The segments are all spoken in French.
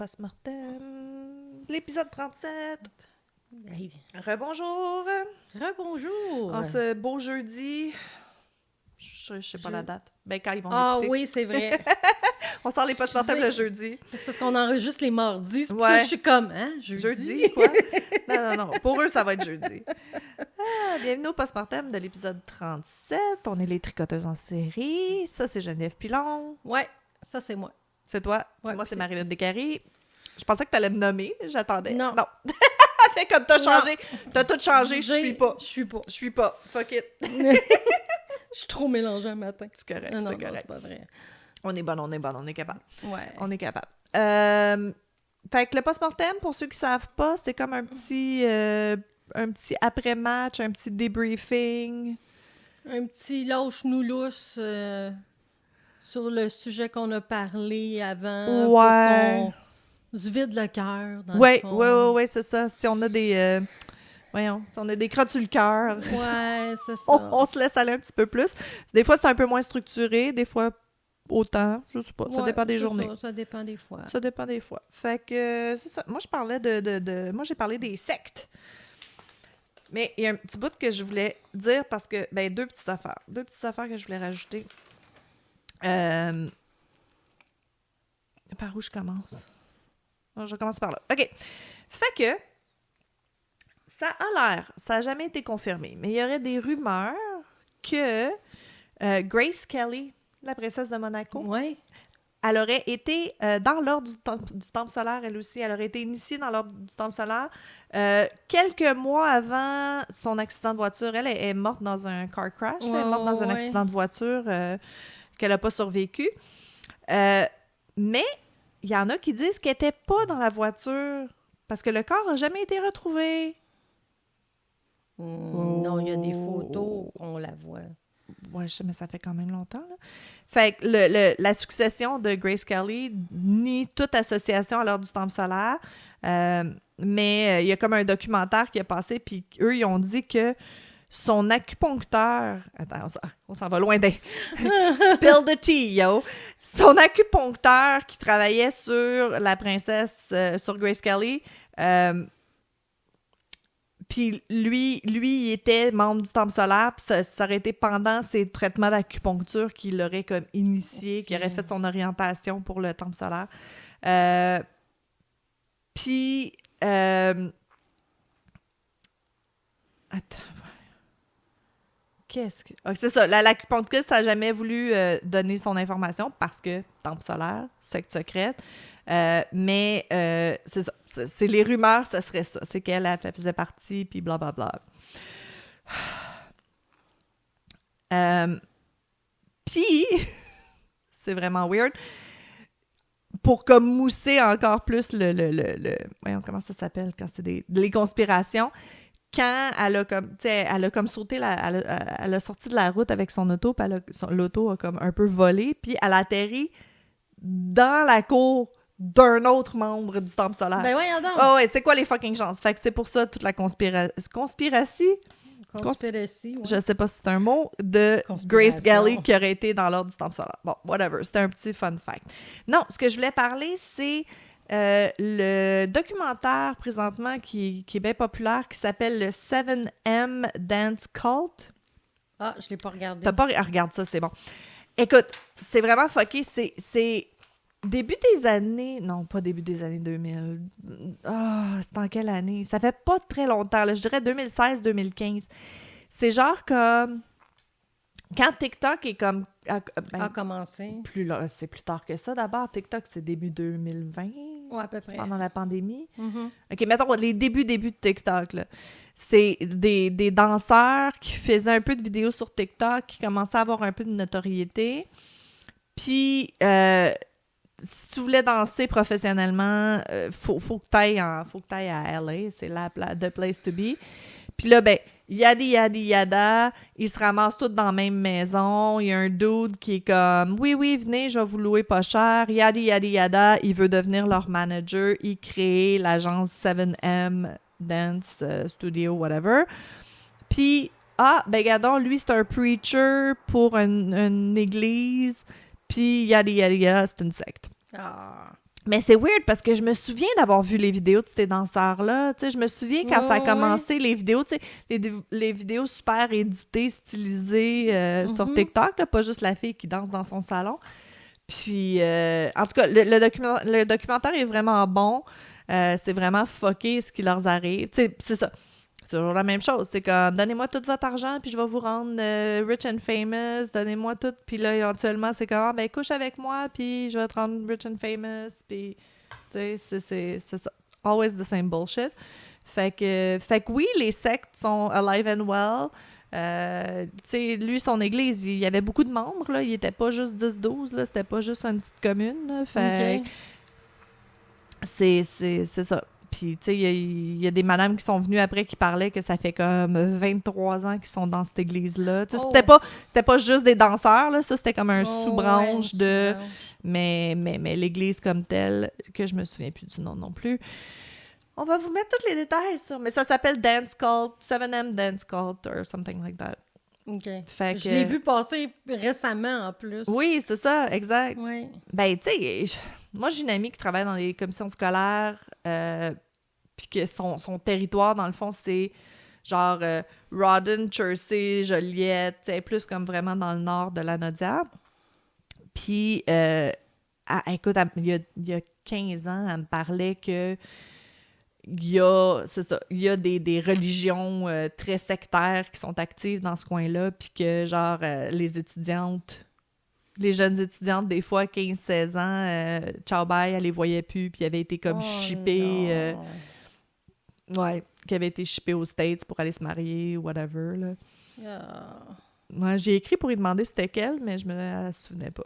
Post-mortem, l'épisode 37. Hey. Rebonjour. Rebonjour. En ce beau jeudi, je sais pas la date. Ben, quand ils vont l'écouter. Ah oui, c'est vrai. On sort les post-mortem le jeudi. C'est parce qu'on enregistre les mardis. C'est pour Ouais. ça que je suis comme, hein, Jeudi, quoi? Non. Pour eux, ça va être jeudi. Bienvenue au post-mortem de l'épisode 37. On est les tricoteuses en série. Ça, c'est Geneviève Pilon. Ouais, ça, c'est moi. C'est toi. Ouais, Moi, c'est Marilyn Descaries. Je pensais que tu allais me nommer. J'attendais. Non. Fait comme t'as changé. T'as tout changé. Je suis pas. Je suis pas. Fuck it. Je suis trop mélangée un matin. C'est correct. Non, c'est correct. c'est pas vrai. On est bonne. On est capable. Ouais. On est capable. Fait que le post-mortem, pour ceux qui savent pas, c'est comme un petit après-match, un petit débriefing. Un petit lâche-nous lousse sur le sujet qu'on a parlé avant. Ouais. Pour qu'on se vide le cœur, dans le fond. Ouais, c'est ça. Si on a des... si on a des crottes sur le cœur, Ouais, c'est ça. on se laisse aller un petit peu plus. Des fois, c'est un peu moins structuré. Des fois, autant. Je sais pas. Ça dépend des journées. Ça dépend des fois. Ça dépend des fois. Fait que c'est ça. Moi, je parlais moi, j'ai parlé des sectes. Mais il y a un petit bout que je voulais dire parce que... deux petites affaires. Deux petites affaires que je voulais rajouter. Par où je commence? Je commence par là. OK. Fait que ça a l'air, ça n'a jamais été confirmé, mais il y aurait des rumeurs que Grace Kelly, la princesse de Monaco, Ouais. elle aurait été dans l'ordre du temple solaire, elle aussi. Elle aurait été initiée dans l'ordre du temple solaire. Quelques mois avant son accident de voiture, elle est morte dans un car crash. Elle est morte dans un accident de voiture qu'elle n'a pas survécu. Mais il y en a qui disent qu'elle n'était pas dans la voiture parce que le corps n'a jamais été retrouvé. Non, il y a des photos, on la voit. Ouais, je sais, mais ça fait quand même longtemps, là. Fait que la succession de Grace Kelly nie toute association à l'ordre du temple solaire, mais il y a comme un documentaire qui est passé, puis eux, ils ont dit que son acupuncteur... Attends, on s'en va loin d'un... Spill the tea, yo! Son acupuncteur qui travaillait sur la princesse, sur Grace Kelly... Puis lui, il était membre du temple solaire, puis ça aurait été pendant ses traitements d'acupuncture qu'il l'aurait comme initié, qu'il aurait fait son orientation pour le temple solaire. Puis... Attends... Qu'est-ce que... c'est ça, l'acupunctrice n'a jamais voulu donner son information parce que temple solaire, secte secrète. Mais c'est ça. C'est les rumeurs, ça serait ça. C'est qu'elle faisait partie, puis blablabla. Puis, c'est vraiment weird. Pour comme mousser encore plus voyons, comment ça s'appelle quand c'est les conspirations. Quand elle a comme sauté, elle a sorti de la route avec son auto, puis l'auto a comme un peu volé, puis elle a atterri dans la cour d'un autre membre du temple solaire. Ben voyons donc! Oh ouais, c'est quoi les fucking chances? Fait que c'est pour ça toute la conspiratie? Conspiracy, ouais. Je sais pas si c'est un mot, de Grace Kelly qui aurait été dans l'ordre du temple solaire. Bon, whatever, c'était un petit fun fact. Non, ce que je voulais parler, c'est le documentaire présentement qui est bien populaire, qui s'appelle le 7M Dance Cult. Ah, je l'ai pas regardé. T'as pas... regarde ça, c'est bon. Écoute, c'est vraiment fucké. C'est début des années... Non, pas début des années 2000. C'est en quelle année? Ça fait pas très longtemps, là. Je dirais 2016-2015. C'est genre comme... Quand TikTok est comme... a commencé. C'est plus tard que ça, d'abord. TikTok, c'est début 2020. Ouais, à peu près. Pendant la pandémie. Mm-hmm. OK, mettons les débuts de TikTok, là. C'est des danseurs qui faisaient un peu de vidéos sur TikTok, qui commençaient à avoir un peu de notoriété. Puis, si tu voulais danser professionnellement, faut que t'ailles à LA. C'est the place to be. Puis là, yada, ils se ramassent tous dans la même maison. Il y a un dude qui est comme « Oui, venez, je vais vous louer pas cher. » Yada. Il veut devenir leur manager. Il crée l'agence 7M Dance Studio, whatever. Puis, regardons, lui, c'est un preacher pour une église. Puis, yada, c'est une secte. Ah. Mais c'est weird parce que je me souviens d'avoir vu les vidéos de ces danseurs-là. Tu sais, je me souviens quand ça a commencé, les vidéos, tu sais, les vidéos super éditées, stylisées sur TikTok, là, pas juste la fille qui danse dans son salon. Puis, en tout cas, le documentaire est vraiment bon. C'est vraiment fucké ce qui leur arrive. Tu sais, c'est ça. C'est toujours la même chose. C'est comme, donnez-moi tout votre argent, puis je vais vous rendre rich and famous. Donnez-moi tout. Puis là, éventuellement, c'est comme, ben, couche avec moi, puis je vais te rendre rich and famous. Puis, tu sais, c'est ça. Always the same bullshit. Fait que oui, les sectes sont alive and well. Tu sais, lui, son église, il y avait beaucoup de membres, là. Il était pas juste 10-12, là. C'était pas juste une petite commune, là. Fait c'est ça. Puis, tu sais, il y a des madames qui sont venues après qui parlaient que ça fait comme 23 ans qu'ils sont dans cette église-là. Tu sais, c'était pas juste des danseurs, là. Ça, c'était comme un sous-branche de... Mais l'église comme telle, que je me souviens plus du nom non plus. On va vous mettre tous les détails sur... Mais ça s'appelle Dance Cult, 7M Dance Cult, or something like that. OK. Fait que... Je l'ai vu passer récemment, en plus. Oui, c'est ça, exact. Oui. Ben, tu sais, moi, j'ai une amie qui travaille dans les commissions scolaires, puis que son territoire, dans le fond, c'est genre Rawdon, Chertsey, Joliette, tu sais, plus comme vraiment dans le nord de la Naudière. Puis, écoute, il y a 15 ans, elle me parlait que il y a des religions très sectaires qui sont actives dans ce coin-là, puis que, genre, les jeunes étudiantes, des fois, 15-16 ans, ciao bye, elle les voyait plus, puis elles avaient été comme shippées. Qui avaient été shippées aux States pour aller se marier, whatever, là. Moi, j'ai écrit pour lui demander c'était quelle, mais je me souvenais pas.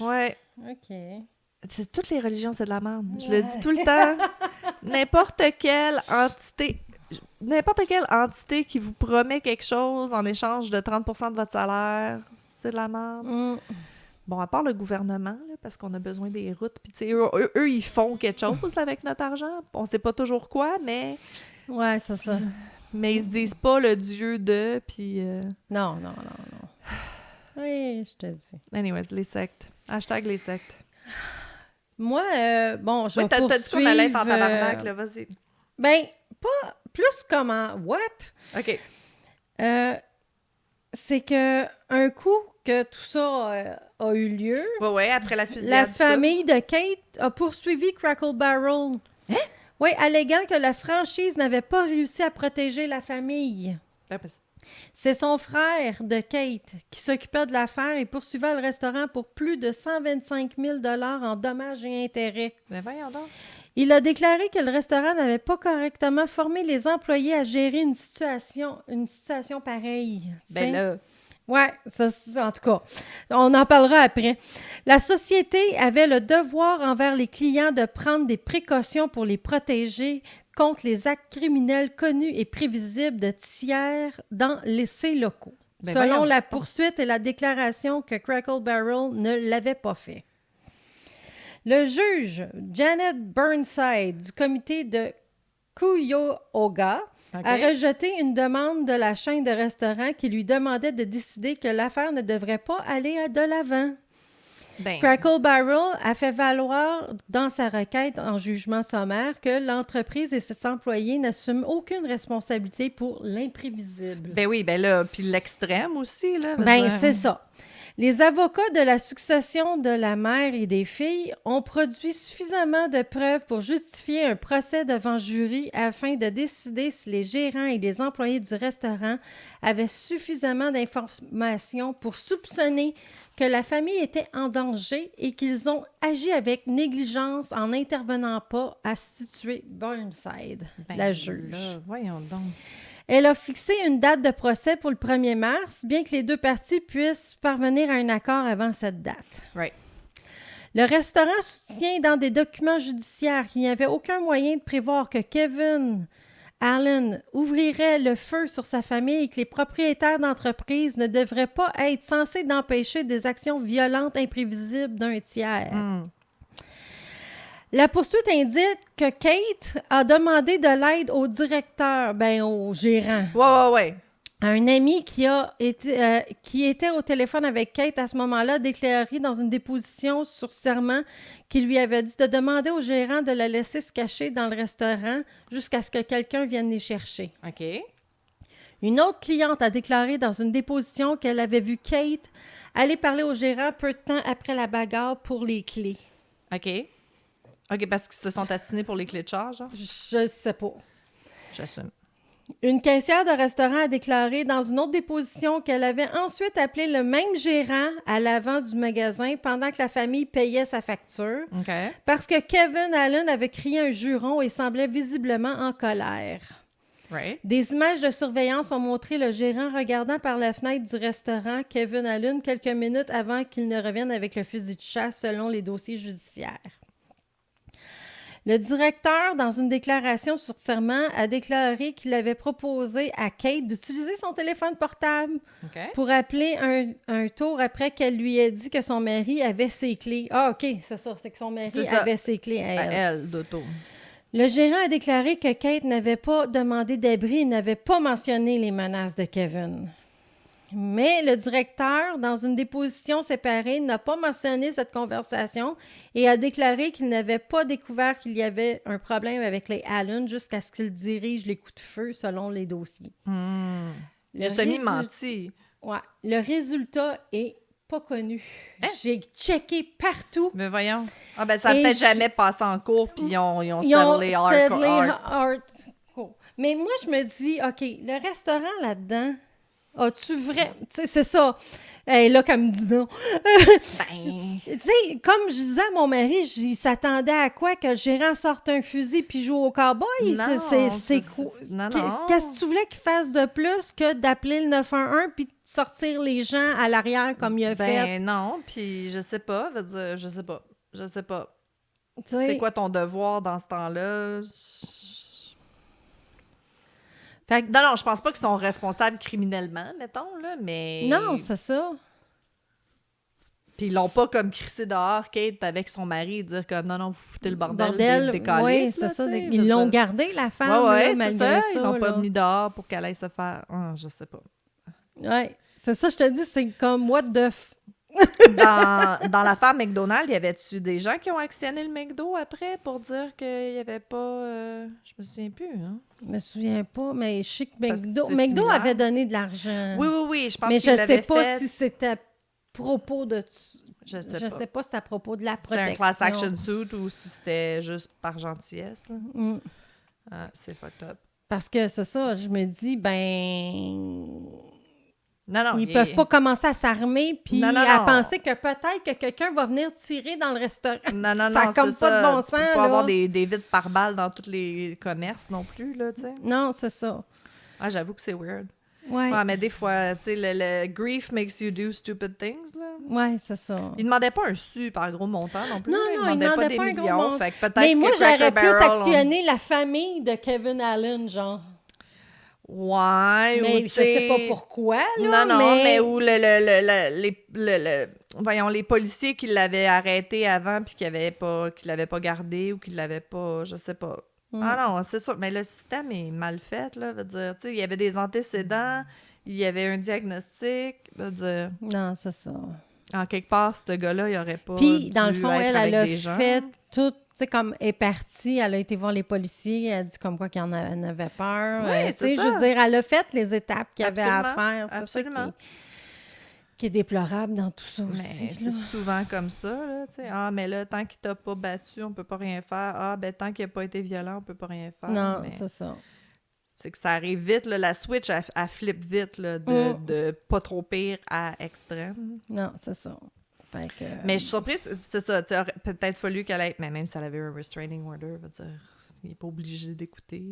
Ouais. OK. Toutes les religions, c'est de la merde. Je le dis tout le temps. N'importe quelle entité qui vous promet quelque chose en échange de 30% de votre salaire, c'est de la merde. Bon, à part le gouvernement, là, parce qu'on a besoin des routes, puis tu sais, eux, ils font quelque chose là, avec notre argent. On sait pas toujours quoi, mais... Ouais, c'est ça. Mais ils se disent pas le dieu de, puis... Non. Oui, je te dis. Anyways, les sectes. # les sectes. Moi, bon, je vais poursuivre... T'as dit qu'on allait être en tabarnak, là, vas-y. Ben, pas plus comment... What? OK. C'est que un coup que tout ça a eu lieu... Ouais, après la fusillade. La famille de Kate a poursuivi Crackle Barrel. Hein? Oui, alléguant que la franchise n'avait pas réussi à protéger la famille. C'est son frère de Kate qui s'occupait de l'affaire et poursuivait le restaurant pour plus de 125 000 $ en dommages et intérêts. Mais voyons donc. Il a déclaré que le restaurant n'avait pas correctement formé les employés à gérer une situation pareille. Ben là... Ouais, ça, en tout cas, on en parlera après. La société avait le devoir envers les clients de prendre des précautions pour les protéger contre les actes criminels connus et prévisibles de tiers dans ces locaux. Ben selon la poursuite et la déclaration que Crackle Barrel ne l'avait pas fait. Le juge Janet Burnside du comité de Cuyahoga a rejeté une demande de la chaîne de restaurants qui lui demandait de décider que l'affaire ne devrait pas aller de l'avant. Crackle Barrel a fait valoir dans sa requête en jugement sommaire que l'entreprise et ses employés n'assument aucune responsabilité pour l'imprévisible. Ben oui, ben là, puis l'extrême aussi, là. C'est ça. Les avocats de la succession de la mère et des filles ont produit suffisamment de preuves pour justifier un procès devant jury afin de décider si les gérants et les employés du restaurant avaient suffisamment d'informations pour soupçonner que la famille était en danger et qu'ils ont agi avec négligence en n'intervenant pas, a situé Burnside, la juge. Là, voyons donc. Elle a fixé une date de procès pour le 1er mars, bien que les deux parties puissent parvenir à un accord avant cette date. Right. Le restaurant soutient dans des documents judiciaires qu'il n'y avait aucun moyen de prévoir que Kevin Allen ouvrirait le feu sur sa famille et que les propriétaires d'entreprise ne devraient pas être censés d'empêcher des actions violentes imprévisibles d'un tiers. La poursuite indique que Kate a demandé de l'aide au directeur, au gérant. Ouais. Un ami qui était au téléphone avec Kate à ce moment-là a déclaré dans une déposition sur serment qu'il lui avait dit de demander au gérant de la laisser se cacher dans le restaurant jusqu'à ce que quelqu'un vienne les chercher. OK. Une autre cliente a déclaré dans une déposition qu'elle avait vu Kate aller parler au gérant peu de temps après la bagarre pour les clés. OK. OK, parce qu'ils se sont assignés pour les clés de charge, genre? Je sais pas. J'assume. Une caissière de restaurant a déclaré dans une autre déposition qu'elle avait ensuite appelé le même gérant à l'avant du magasin pendant que la famille payait sa facture OK. parce que Kevin Allen avait crié un juron et semblait visiblement en colère. Right. Des images de surveillance ont montré le gérant regardant par la fenêtre du restaurant Kevin Allen quelques minutes avant qu'il ne revienne avec le fusil de chasse selon les dossiers judiciaires. Le directeur, dans une déclaration sur serment, a déclaré qu'il avait proposé à Kate d'utiliser son téléphone portable OK. pour appeler un tour après qu'elle lui ait dit que son mari avait ses clés. Ah, OK, c'est ça, c'est que son mari C'est ça. avait ses clés à elle. À elle, d'auto. Le gérant a déclaré que Kate n'avait pas demandé d'abri et n'avait pas mentionné les menaces de Kevin. Mais le directeur, dans une déposition séparée, n'a pas mentionné cette conversation et a déclaré qu'il n'avait pas découvert qu'il y avait un problème avec les Allen jusqu'à ce qu'il dirige les coups de feu selon les dossiers. Il a semi-menti. Ouais. Le résultat est pas connu. Hein? J'ai checké partout. Mais voyons. Ah ben ça a Et peut-être jamais passé en cours, puis ils ont Ils ont settlé settlé hardcore. hardcore. Mais moi, je me dis, OK, le restaurant là-dedans, as-tu vrai... Tu sais, c'est ça. Elle là, comme dit non. Ben, Tu sais, comme je disais à mon mari, il s'attendait à quoi? Que le gérant sorte un fusil puis joue au cowboy? Non, C'est quoi? non. Qu'est-ce que tu voulais qu'il fasse de plus que d'appeler le 911 puis de sortir les gens à l'arrière comme il a fait? ben non, puis je sais pas, veut dire, je sais pas. Tu sais. C'est quoi ton devoir dans ce temps-là? Fait que- Non, je pense pas qu'ils sont responsables criminellement, mettons, là, mais... Non, c'est ça. Puis ils l'ont pas comme crissé dehors, Kate, avec son mari, et dire comme non, vous foutez le bordel, des oui, c'est ça. Ils l'ont gardé, la femme, Ouais, là, c'est malgré ça. ça. Ils l'ont pas là. mis dehors pour qu'elle aille se faire... je sais pas. Ouais, c'est ça, je te dis, c'est comme what the Dans l'affaire McDonald's, y avait-tu des gens qui ont actionné le McDo après pour dire qu'il y avait pas... Je me souviens plus, hein? Je me souviens pas, mais je sais que Parce que McDo c'est McDo similaire. avait donné de l'argent. Oui, je pense mais qu'il je l'avait sais pas fait. si c'était à propos de... Je sais Je pas. sais pas si c'est à propos de la Si c'était protection. un class action suit ou si c'était juste par gentillesse. Là. Mm. C'est fucked up. Parce que c'est ça, je me dis, ben... Non, Ils peuvent pas commencer à s'armer puis Non. à penser que peut-être que quelqu'un va venir tirer dans le restaurant. Non, ça a comme c'est pas ça. de bon Tu sens, peux pas là. avoir des vides par balle dans tous les commerces non plus, là, tu sais. Non, c'est ça. Ah, j'avoue que c'est weird. Ouais, Ouais, mais des fois, tu sais, le grief makes you do stupid things, là. ouais, c'est ça. Ils demandaient pas un super gros montant non plus. Non, là. non, ils ils demandaient demandaient pas un gros millions. montant. Fait que peut-être Mais moi, que j'aurais Cracker plus Barrel, actionné la famille de Kevin Allen, genre. Ouais, Mais ou, je sais pas pourquoi, là, Non, mais où voyons, les policiers qui l'avaient arrêté avant puis qui l'avaient pas gardé ou qui l'avaient pas, je sais pas. Ah non, c'est sûr, mais le système est mal fait, là, veut dire, tu sais, il y avait des antécédents, il y avait un diagnostic, veut dire, Non, c'est ça. en quelque part, ce gars-là, il aurait pas Puis, dans le dû fond, être elle avec a des gens. fait tout, tu sais, comme elle est partie, elle a été voir les policiers, elle a dit comme quoi qu'il en avait peur. Ouais, Tu sais, c'est je ça. veux dire, elle a fait les étapes qu'il y avait à Absolument, faire. C'est ça absolument. qui est déplorable dans tout ça Mais aussi. c'est là. souvent comme ça, là, tu sais. Ah, mais là, tant qu'il t'a pas battu, on peut pas rien faire. Ah, ben tant qu'il a pas été violent, on peut pas rien faire. Non, Mais c'est ça. c'est que ça arrive vite, là, la switch, elle flippe vite, là, de pas trop pire à extrême. Non, c'est ça. Fait que, Mais je suis surprise, c'est ça, tu sais, aurait peut-être fallu qu'elle ait... Mais même si elle avait un restraining order, veut dire, il est pas obligé d'écouter.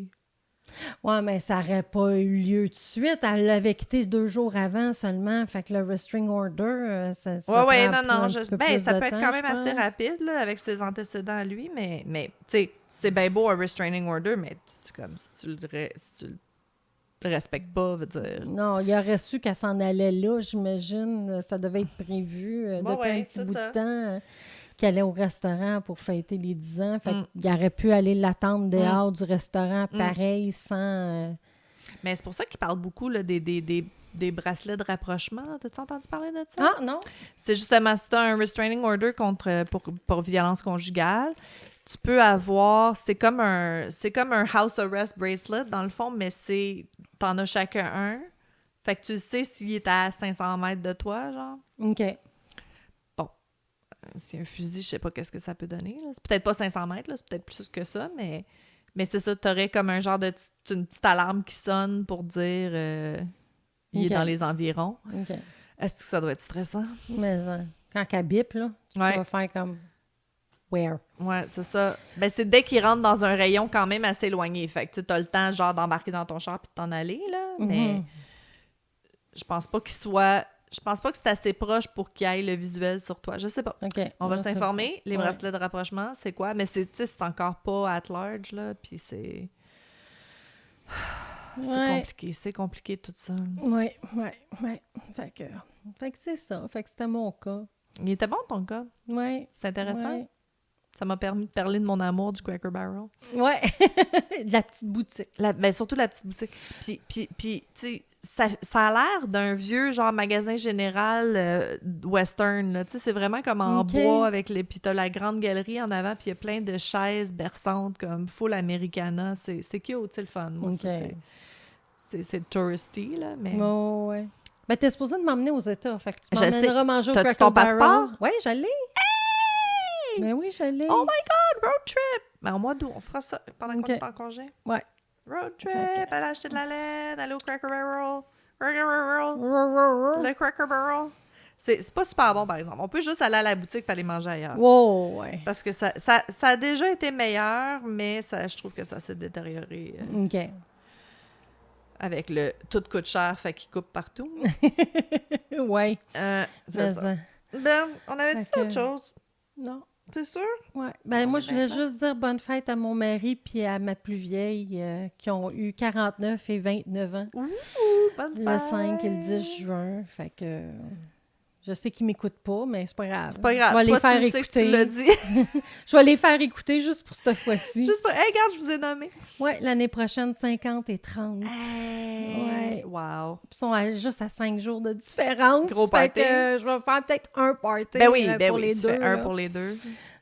ouais, mais ça n'aurait pas eu lieu tout de suite. Elle l'avait quitté 2 jours avant seulement. Fait que le restraining order, ça Ouais, prend non, un petit peu ben, plus ça de peut être temps, quand même je assez pense. rapide, là, avec ses antécédents à lui, mais tu sais, c'est bien beau un restraining order, mais c'est comme si tu le respectes pas, veut dire... Non, il aurait su qu'elle s'en allait là, j'imagine. Ça devait être prévu depuis un petit c'est bout ça. de temps qu'elle allait au restaurant pour fêter les 10 ans. Fait qu'il aurait pu aller l'attendre dehors du restaurant pareil sans... Mais c'est pour ça qu'ils parlent beaucoup là, des bracelets de rapprochement. T'as-tu entendu parler de ça? Ah, non? C'est justement, si t'as un restraining order pour violence conjugale, tu peux avoir... C'est comme un house arrest bracelet, dans le fond, mais t'en as chacun un. Fait que tu sais s'il est à 500 mètres de toi, genre. OK. C'est un fusil, je sais pas qu'est-ce que ça peut donner. Là. C'est peut-être pas 500 mètres, là, c'est peut-être plus que ça, mais c'est ça, t'aurais comme un genre une petite alarme qui sonne pour dire il est dans les environs. OK. Est-ce que ça doit être stressant? Mais quand qu'elle bip, là, tu vas faire comme « Where? » Ouais, c'est ça. Ben, c'est dès qu'il rentre dans un rayon quand même assez éloigné. Fait que tu as le temps, genre, d'embarquer dans ton char puis de t'en aller, là. Mais je pense pas qu'il soit... Je pense pas que c'est assez proche pour qu'il y ait le visuel sur toi. Je sais pas. OK. On va s'informer. Les Ouais. bracelets de rapprochement, c'est quoi? Mais c'est encore pas at large, là. Puis c'est... compliqué. C'est compliqué tout ça. Oui. Fait que c'est ça. Fait que c'était mon cas. Il était bon, ton cas. Oui. C'est intéressant. Ouais. Ça m'a permis de parler de mon amour du Cracker Barrel. Ouais. De la petite boutique. Ben, surtout la petite boutique. Puis tu sais, ça a l'air d'un vieux genre magasin général western, là. Tu sais, c'est vraiment comme en bois avec les... Puis t'as la grande galerie en avant, puis il y a plein de chaises berçantes comme full Americana. C'est cute, c'est le fun. Moi, c'est touristy, là, mais... Oh, ouais. Ben, t'es supposé de m'emmener aux États, fait que tu Je sais. m'emmèneras manger au T'as-tu Cracker ton Barrel. passeport? Oui, je l'ai. Hey! Ben oui, je l'ai. Oh my God, road trip! Ben, au mois d'août, on fera ça pendant qu'on est en congé. Ouais. Road trip, aller acheter de la laine, aller au Cracker Barrel. Le Cracker Barrel. C'est pas super bon, par exemple. On peut juste aller à la boutique et aller manger ailleurs. Wow, ouais. Parce que ça a déjà été meilleur, mais je trouve que ça s'est détérioré. OK. Avec le tout coûte cher, fait qu'il coupe partout. Ouais. C'est ça. Ben, on avait dit autre chose. Non. T'es sûr? Ouais. Ben, moi, je voulais juste dire bonne fête à mon mari puis à ma plus vieille qui ont eu 49 et 29 ans. Ouh, bonne fête! Le 5 et le 10 juin. Fait que je sais qu'ils m'écoutent pas, mais c'est pas grave. C'est pas grave. Je vais les Toi, faire tu sais écouter. que tu l'as dit. Je vais les faire écouter juste pour cette fois-ci. Juste pour... Hey, regarde, je vous ai nommé. Ouais, l'année prochaine, 50 et 30. Hey. Ouais. Wow. Ils sont juste à 5 jours de différence. Gros fait party. que je vais faire peut-être un party Ben oui, pour les tu deux. fais un là. pour les deux.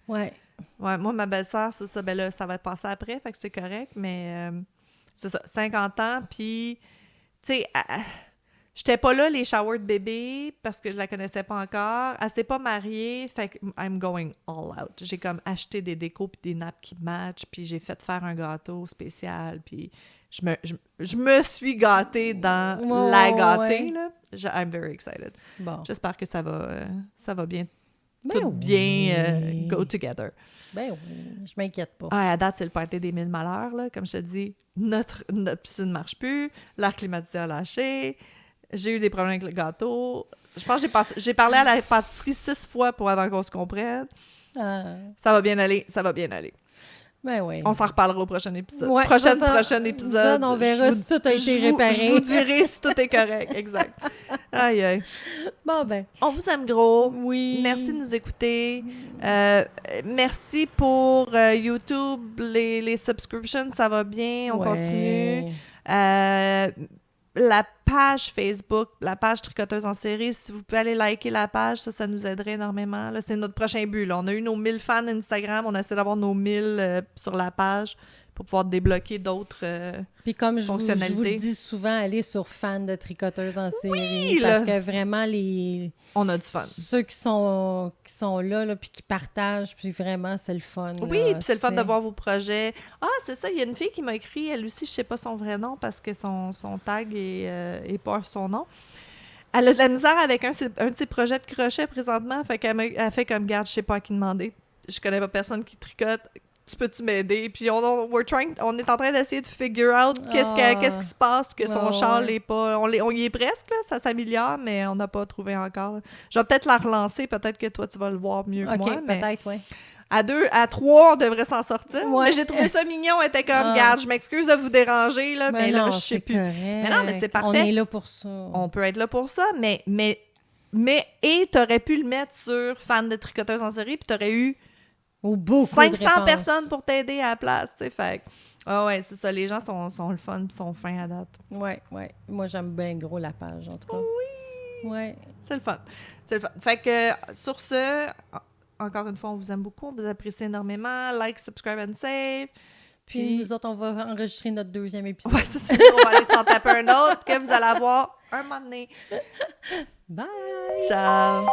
Ouais. Ouais, moi, ma belle-sœur, c'est ça. Ben là, ça va passer après, fait que c'est correct, mais c'est ça, 50 ans, puis, tu sais, j'étais pas là, les showers de bébé, parce que je la connaissais pas encore. Elle s'est pas mariée, fait que I'm going all out. J'ai comme acheté des décos puis des nappes qui matchent, puis j'ai fait faire un gâteau spécial, puis je me suis gâtée dans la gâtée, là. I'm very excited. Bon. J'espère que ça va bien. Ben Tout oui. bien go together. Ben oui, je m'inquiète pas. Ah, à date, c'est le party des 1000 malheurs, là. Comme je te dis, notre piscine ne marche plus, l'air climatisé a lâché, j'ai eu des problèmes avec le gâteau. Je pense que j'ai parlé à la pâtisserie 6 fois avant qu'on se comprenne. Ah. Ça va bien aller, ça va bien aller. Ben oui. On s'en reparlera au prochain épisode. Ouais, prochain épisode. On verra si tout a été réparé. Je vous dirai si tout est correct, exact. Aïe, aïe. Bon, ben. On vous aime gros. Oui. Merci de nous écouter. Merci pour YouTube, les subscriptions, ça va bien, on continue. La page Facebook, la page Tricoteuse en série, si vous pouvez aller liker la page, ça nous aiderait énormément. Là, c'est notre prochain but. Là. On a eu nos 1000 fans Instagram, on essaie d'avoir nos 1000 sur la page pour pouvoir débloquer d'autres Puis comme je fonctionnalités. vous le dis souvent, allez sur fans de Tricoteuses en série. Oui, parce là. que vraiment, on a du fun. Ceux qui sont là puis qui partagent, puis vraiment, c'est le fun. Oui, là, puis c'est le fun de voir vos projets. Ah, c'est ça, il y a une fille qui m'a écrit, elle aussi, je sais pas son vrai nom parce que son tag est pas son nom. Elle a de la misère avec un de ses projets de crochet présentement, fait qu'elle fait comme garde, je sais pas à qui demander. Je connais pas personne qui tricote. Tu peux-tu m'aider? Puis on est en train d'essayer de figure out qu'est-ce qui se passe, que son châle est pas... On y est presque, là, ça s'améliore, mais on n'a pas trouvé encore. Je vais peut-être la relancer, peut-être que toi, tu vas le voir mieux que moi. Mais peut-être, oui. à 3, on devrait s'en sortir. Ouais. Mais j'ai trouvé ça mignon, elle était comme, garde, je m'excuse de vous déranger, là, mais là, je sais plus. Correct. Mais non, mais c'est parfait. On est là pour ça. On peut être là pour ça, mais et t'aurais pu le mettre sur fan de tricoteuse en série, puis t'aurais eu Ou beaucoup de 500 réponses. personnes pour t'aider à la place, tu sais, fait que... Ah ouais, c'est ça, les gens sont le fun pis sont fins à date. Ouais. Moi, j'aime bien gros la page, en tout cas. Oui! Ouais. C'est le fun. C'est le fun. Fait que, sur ce, encore une fois, on vous aime beaucoup, on vous apprécie énormément. Like, subscribe and save. Puis nous autres, on va enregistrer notre 2e épisode. Ouais, c'est ça. On va aller s'en taper un autre que vous allez avoir un moment donné. Bye! Ciao!